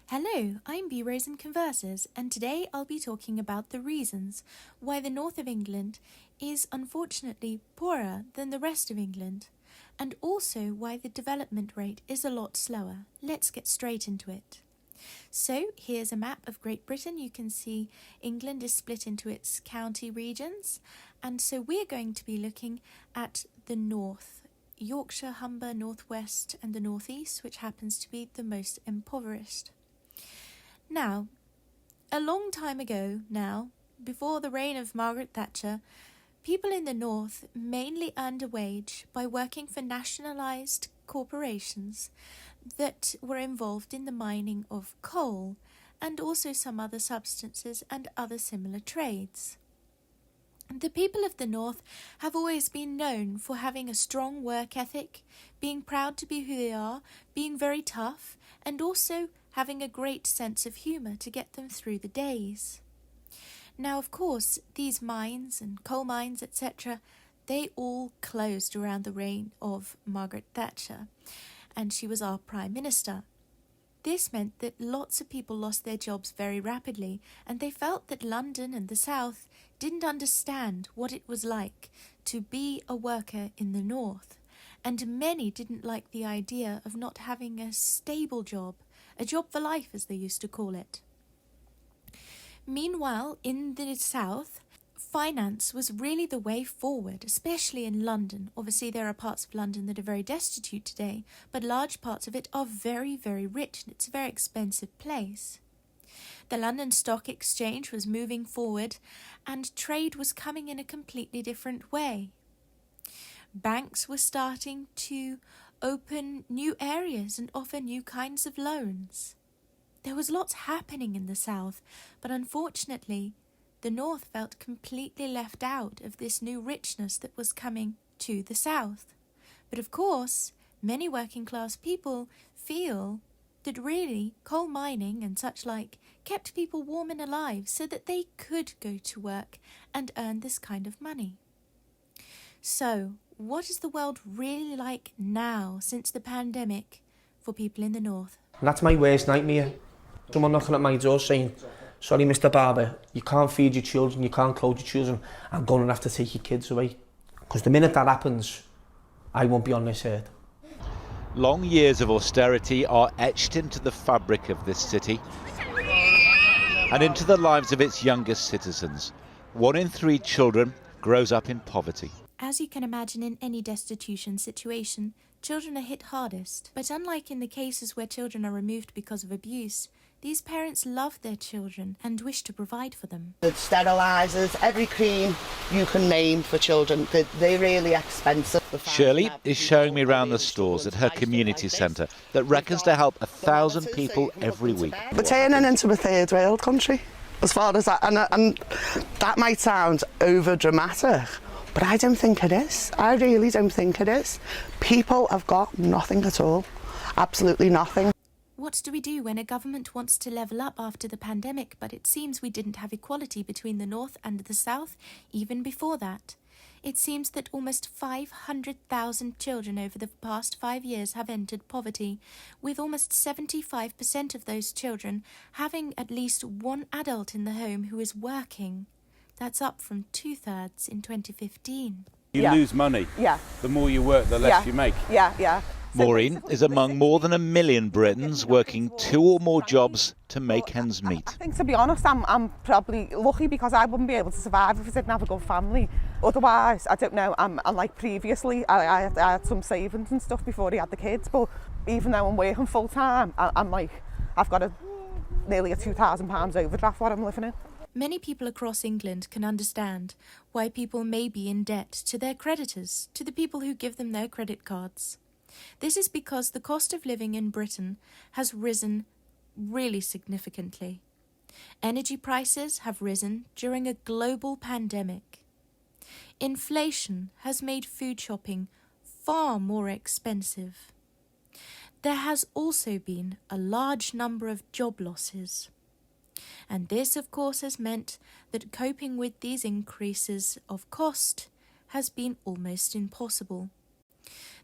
Hello, I'm B. Rose and Converses, and today I'll be talking about the reasons why the north of England is unfortunately poorer than the rest of England, and also why the development rate is a lot slower. Let's get straight into it. So here's a map of Great Britain. You can see England is split into its county regions, and so we're going to be looking at the north. Yorkshire, Humber, North West and the North East, which happens to be the most impoverished. Now, a long time ago now, before the reign of Margaret Thatcher, people in the north mainly earned a wage by working for nationalised corporations that were involved in the mining of coal and also some other substances and other similar trades. The people of the north have always been known for having a strong work ethic, being proud to be who they are, being very tough, and also having a great sense of humour to get them through the days. Now, of course, these mines and coal mines, etc., they all closed around the reign of Margaret Thatcher, and she was our Prime Minister. This meant that lots of people lost their jobs very rapidly, and they felt that London and the South didn't understand what it was like to be a worker in the North, and many didn't like the idea of not having a stable job, a job for life as they used to call it. Meanwhile, in the South, finance was really the way forward, especially in London. Obviously, there are parts of London that are very destitute today, but large parts of it are very, very rich, and it's a very expensive place. The London Stock Exchange was moving forward, and trade was coming in a completely different way. Banks were starting to open new areas and offer new kinds of loans. There was lots happening in the South, but unfortunately, the North felt completely left out of this new richness that was coming to the South. But of course, many working class people feel that really coal mining and such like kept people warm and alive so that they could go to work and earn this kind of money. So, what is the world really like now since the pandemic for people in the North? And that's my worst nightmare. Someone knocking at my door saying, "Sorry, Mr. Barber, you can't feed your children, you can't clothe your children, I'm going to have to take your kids away." Because the minute that happens, I won't be on this earth. Long years of austerity are etched into the fabric of this city and into the lives of its youngest citizens. 1 in 3 children grows up in poverty. As you can imagine, in any destitution situation, children are hit hardest. But unlike in the cases where children are removed because of abuse, these parents love their children and wish to provide for them. The sterilisers, every cream you can name for children, they're really expensive. Shirley is showing me around the stores at her community centre that reckons to help 1,000 people every week. We're turning into a third world country, as far as that, and that might sound over dramatic, but I don't think it is. I really don't think it is. People have got nothing at all, absolutely nothing. What do we do when a government wants to level up after the pandemic, but it seems we didn't have equality between the North and the South even before that? It seems that almost 500,000 children over the past 5 years have entered poverty, with almost 75% of those children having at least one adult in the home who is working. That's up from 2/3 in 2015. You lose money. Yeah. The more you work, the less you make. Yeah. Maureen is among more than 1 million Britons working 2 or more jobs to make ends meet. I think, to be honest, I'm probably lucky because I wouldn't be able to survive if I didn't have a good family. Otherwise, I don't know, I'm like previously, I had some savings and stuff before he had the kids, but even though I'm working full time, I'm like, I've got nearly a £2,000 overdraft what I'm living in. Many people across England can understand why people may be in debt to their creditors, to the people who give them their credit cards. This is because the cost of living in Britain has risen really significantly. Energy prices have risen during a global pandemic. Inflation has made food shopping far more expensive. There has also been a large number of job losses. And this, of course, has meant that coping with these increases of cost has been almost impossible.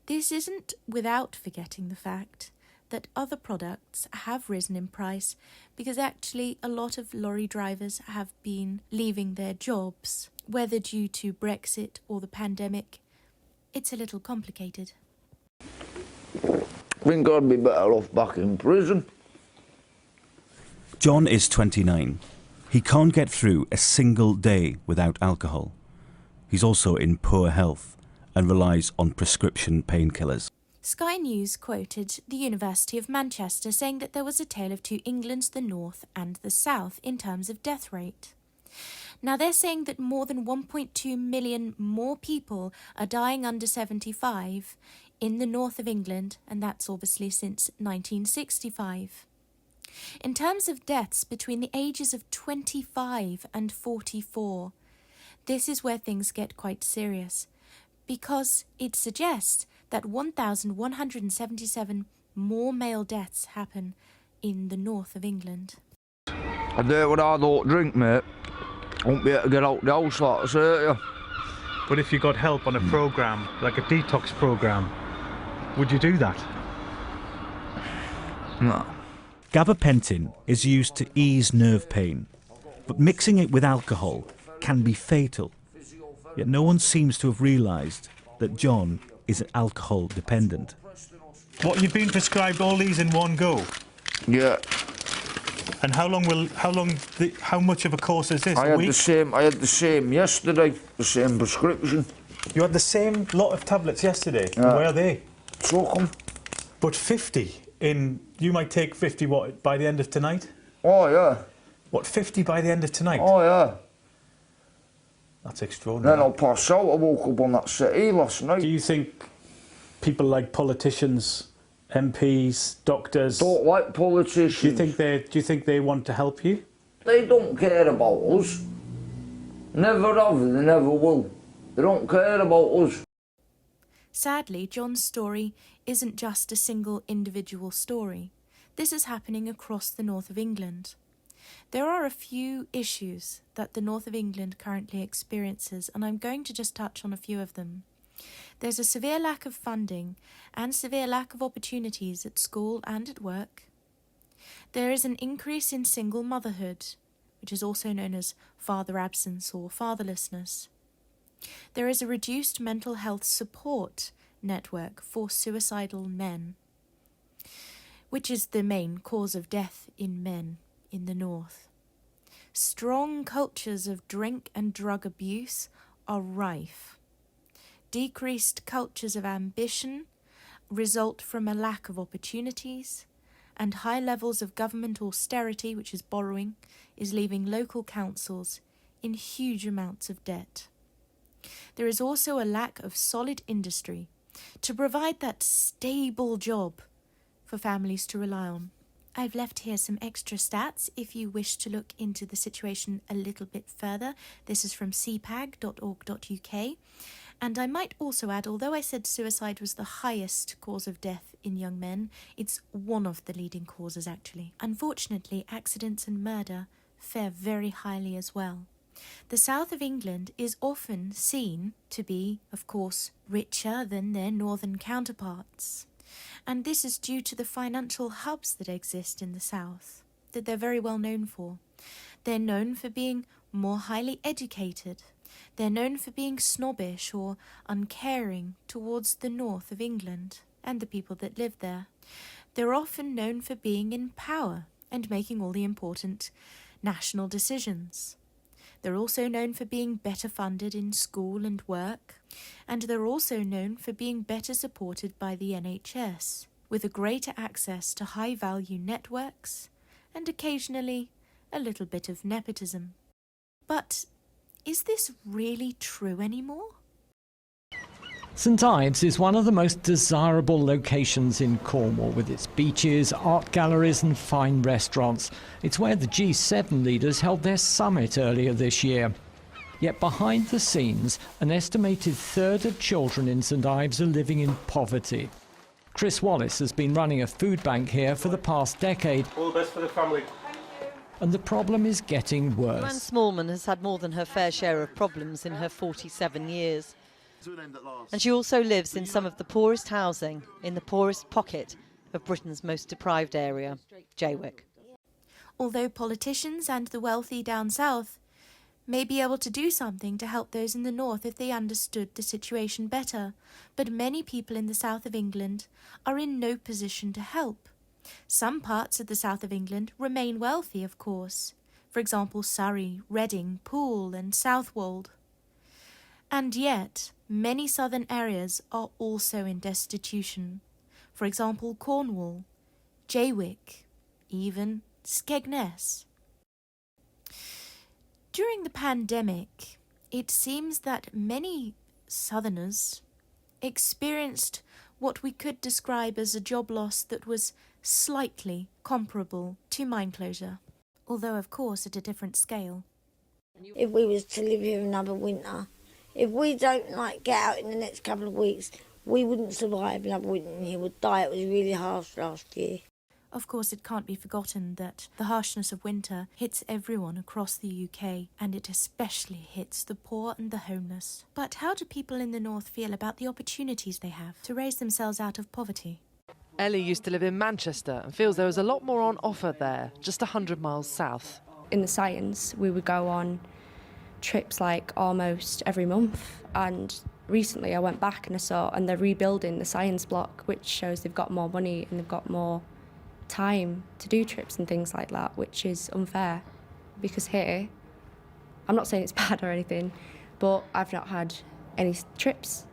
This isn't without forgetting the fact that other products have risen in price because actually a lot of lorry drivers have been leaving their jobs, whether due to Brexit or the pandemic. It's a little complicated. I think I'd be better off back in prison. John is 29. He can't get through a single day without alcohol. He's also in poor health and relies on prescription painkillers. Sky News quoted the University of Manchester saying that there was a tale of two Englands, the North and the South, in terms of death rate. Now they're saying that more than 1.2 million more people are dying under 75 in the north of England, and that's obviously since 1965. In terms of deaths between the ages of 25 and 44, this is where things get quite serious, because it suggests that 1,177 more male deaths happen in the north of England. I do it when I don't drink, mate. I won't be able to get out the house, like I say to you. But if you got help on a programme, like a detox programme, would you do that? No. Gabapentin is used to ease nerve pain, but mixing it with alcohol can be fatal. Yet no one seems to have realised that John is alcohol dependent. What, you've been prescribed all these in one go? Yeah. And how much of a course is this? I had the same yesterday, the same prescription. You had the same lot of tablets yesterday? Yeah. Where are they? Took them. But 50 you might take 50 what, by the end of tonight? Oh yeah. What, 50 by the end of tonight? Oh yeah. That's extraordinary. Then I'll pass out. I woke up on that settee last night. Do you think people like politicians, MPs, doctors... Don't like politicians. Do you think they want to help you? They don't care about us. Never have, they never will. They don't care about us. Sadly, John's story isn't just a single individual story. This is happening across the north of England. There are a few issues that the north of England currently experiences, and I'm going to just touch on a few of them. There's a severe lack of funding and severe lack of opportunities at school and at work. There is an increase in single motherhood, which is also known as father absence or fatherlessness. There is a reduced mental health support network for suicidal men, which is the main cause of death in men in the north. Strong cultures of drink and drug abuse are rife. Decreased cultures of ambition result from a lack of opportunities, and high levels of government austerity, which is borrowing, is leaving local councils in huge amounts of debt. There is also a lack of solid industry to provide that stable job for families to rely on. I've left here some extra stats if you wish to look into the situation a little bit further. This is from cpag.org.uk. And I might also add, although I said suicide was the highest cause of death in young men, it's one of the leading causes actually. Unfortunately, accidents and murder fare very highly as well. The south of England is often seen to be, of course, richer than their northern counterparts. And this is due to the financial hubs that exist in the south, that they're very well known for. They're known for being more highly educated. They're known for being snobbish or uncaring towards the north of England and the people that live there. They're often known for being in power and making all the important national decisions. They're also known for being better funded in school and work, and they're also known for being better supported by the NHS, with a greater access to high-value networks and occasionally a little bit of nepotism. But is this really true anymore? St Ives is one of the most desirable locations in Cornwall, with its beaches, art galleries and fine restaurants. It's where the G7 leaders held their summit earlier this year. Yet behind the scenes, an estimated third of children in St Ives are living in poverty. Chris Wallace has been running a food bank here for the past decade. All the best for the family. And the problem is getting worse. Joanne Smallman has had more than her fair share of problems in her 47 years. And she also lives in some of the poorest housing in the poorest pocket of Britain's most deprived area, Jaywick. Although politicians and the wealthy down south may be able to do something to help those in the north if they understood the situation better, but many people in the south of England are in no position to help. Some parts of the south of England remain wealthy, of course. For example, Surrey, Reading, Poole and Southwold. And yet, many southern areas are also in destitution. For example, Cornwall, Jaywick, even Skegness. During the pandemic, it seems that many southerners experienced what we could describe as a job loss that was slightly comparable to mine closure, although of course at a different scale. If we was to live here another winter, if we don't get out in the next couple of weeks, we wouldn't survive another winter and he would die. It was really harsh last year. Of course, it can't be forgotten that the harshness of winter hits everyone across the UK, and it especially hits the poor and the homeless. But how do people in the north feel about the opportunities they have to raise themselves out of poverty? Ellie used to live in Manchester and feels there was a lot more on offer there, just 100 miles south. In the science, we would go on trips almost every month, and recently I went back and they're rebuilding the science block, which shows they've got more money and they've got more time to do trips and things like that, which is unfair because here, I'm not saying it's bad or anything, but I've not had any trips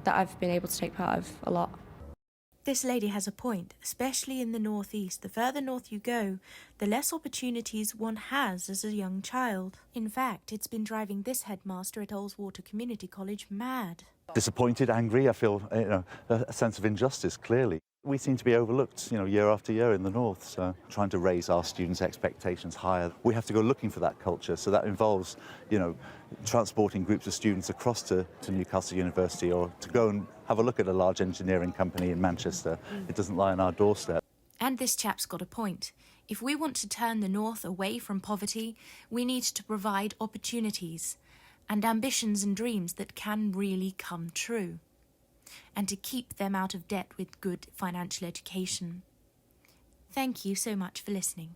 that I've been able to take part of a lot. This lady has a point, especially in the northeast. The further north you go, the less opportunities one has as a young child. In fact, it's been driving this headmaster at Ullswater Community College mad. Disappointed, angry, I feel a sense of injustice, clearly. We seem to be overlooked, year after year in the north, so trying to raise our students' expectations higher. We have to go looking for that culture, so that involves, transporting groups of students across to Newcastle University or to go and have a look at a large engineering company in Manchester. It doesn't lie on our doorstep. And this chap's got a point. If we want to turn the north away from poverty, we need to provide opportunities and ambitions and dreams that can really come true, and to keep them out of debt with good financial education. Thank you so much for listening.